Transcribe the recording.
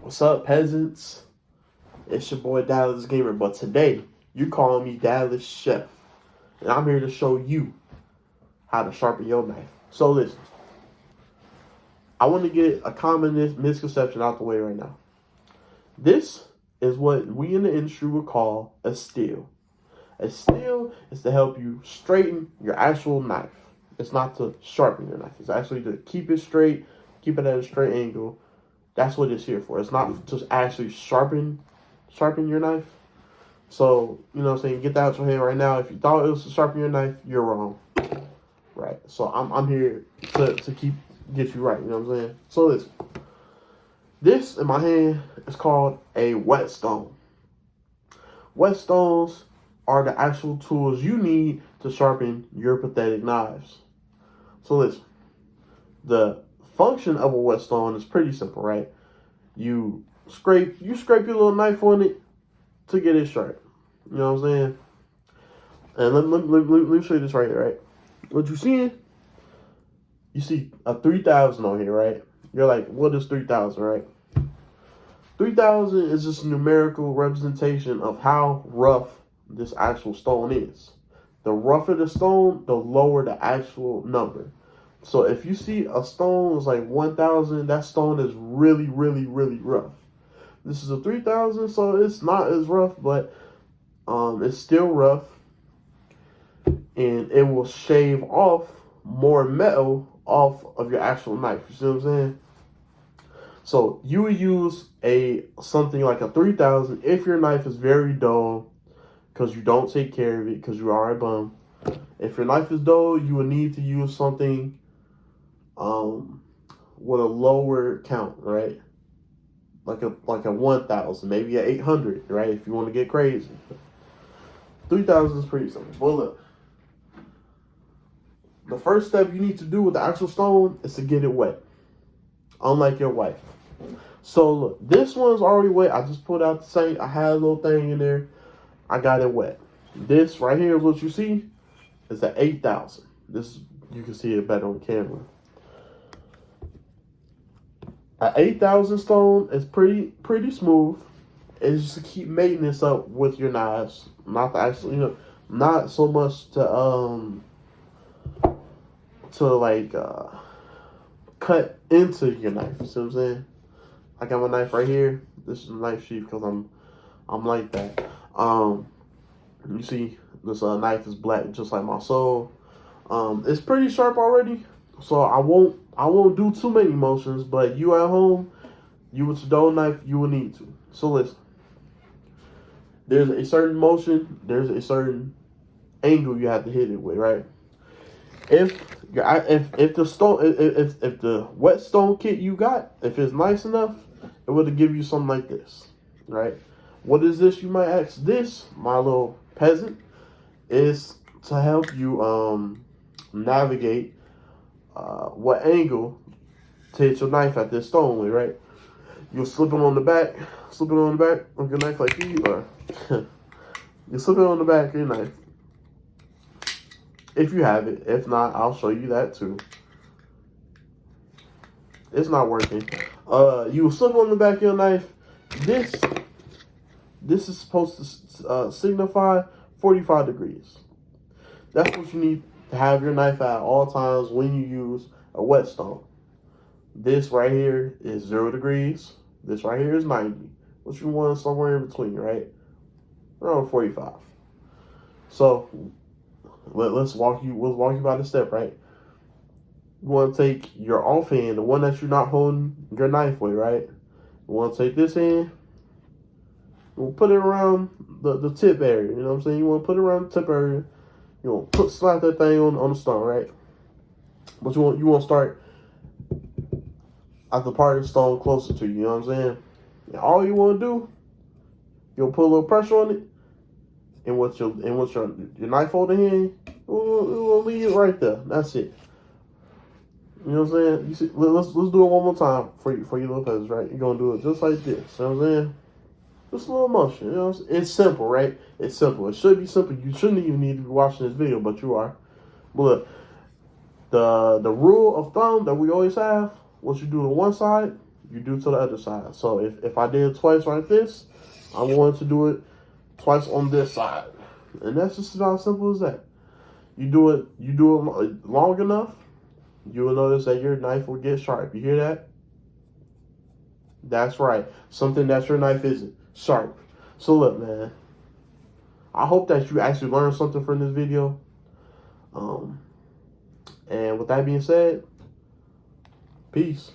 What's up, peasants? It's your boy Dallas Gamer, but today you calling me Dallas Chef, and I'm here to show you how to sharpen your knife. So listen, I want to get a common misconception out the way right now. This is what we in the industry would call a steel. A steel is to help you straighten your actual knife. It's not to sharpen your knife. It's actually to keep it straight, keep it at a straight angle. That's what it's here for. It's not to actually sharpen your knife. So, you know what I'm saying? Get that out your head right now. If you thought it was to sharpen your knife, you're wrong. Right. So I'm here to get you right. You know what I'm saying? So listen. This in my hand is called a whetstone. Whetstones are the actual tools you need to sharpen your pathetic knives. So listen. The function of a whetstone is pretty simple, right? You scrape your little knife on it to get it sharp. You know what I'm saying? And let me show you this right here, right? What you seeing? You see a 3000 on here, right? You're like, what is 3000, right? 3000 is just a numerical representation of how rough this actual stone is. The rougher the stone, the lower the actual number. So if you see a stone is like 1000, that stone is really, really, really rough. This is a 3000, so it's not as rough, but it's still rough. And it will shave off more metal off of your actual knife. You see what I'm saying? So you would use something like a 3000 if your knife is very dull because you don't take care of it because you are a bum. If your knife is dull, you would need to use something with a lower count, right? Like a 1000, maybe a 800, right? If you want to get crazy. 3000 is pretty simple. Well, look. The first step you need to do with the actual stone is to get it wet. Unlike your wife. So look, this one's already wet. I just pulled out the sink. I had a little thing in there. I got it wet. This right here is what you see. It's an 8000. This, you can see it better on camera. An 8000 stone is pretty smooth. It's just to keep maintenance up with your knives. Not to actually, not so much to cut into your knife. You see what I'm saying? I got my knife right here. This is a knife sheath because I'm like that. You see this knife is black just like my soul. It's pretty sharp already, so I won't do too many motions. But you at home, you with your dull knife, you will need to. So listen. There's a certain motion. There's a certain angle you have to hit it with, right? If the whetstone kit you got, if it's nice enough, it would give you something like this, right? What is this, you might ask? This, my little peasant, is to help you navigate what angle to hit your knife at this stone with, right? You'll slip it on the back of your knife like you are. You slip it on the back of your knife. If you have it. If not, I'll show you that too. It's not working. You slip on the back of your knife. This is supposed to signify 45 degrees. That's what you need to have your knife at all times when you use a whetstone. This right here is 0 degrees. This right here is 90. What you want somewhere in between, right? Around 45. So let's walk you by the step, right? You want to take your offhand, the one that you're not holding your knife with, right? You want to take this hand. We'll put it around the tip area. You know what I'm saying? You want to put it around the tip area. You want to slap that thing on the stone, right? But you want to start at the part of the stone closer to you. You know what I'm saying? And all you want to do, you'll put a little pressure on it, and with your knife holding hand, we'll leave it right there. That's it. You know what I'm saying? You see, let's do it one more time for you little peasants, right? You're gonna do it just like this. You know what I'm saying? Just a little motion. You know what I'm saying? It's simple, right? It's simple. It should be simple. You shouldn't even need to be watching this video, but you are. But look, the rule of thumb that we always have: what you do to one side, you do to the other side. So if I did twice like this, I'm going to do it twice on this side. And that's just about as simple as that. You do it long enough, you will notice that your knife will get sharp. You hear that? That's right. Something that your knife isn't. Sharp. So look, man. I hope that you actually learned something from this video. And with that being said, peace.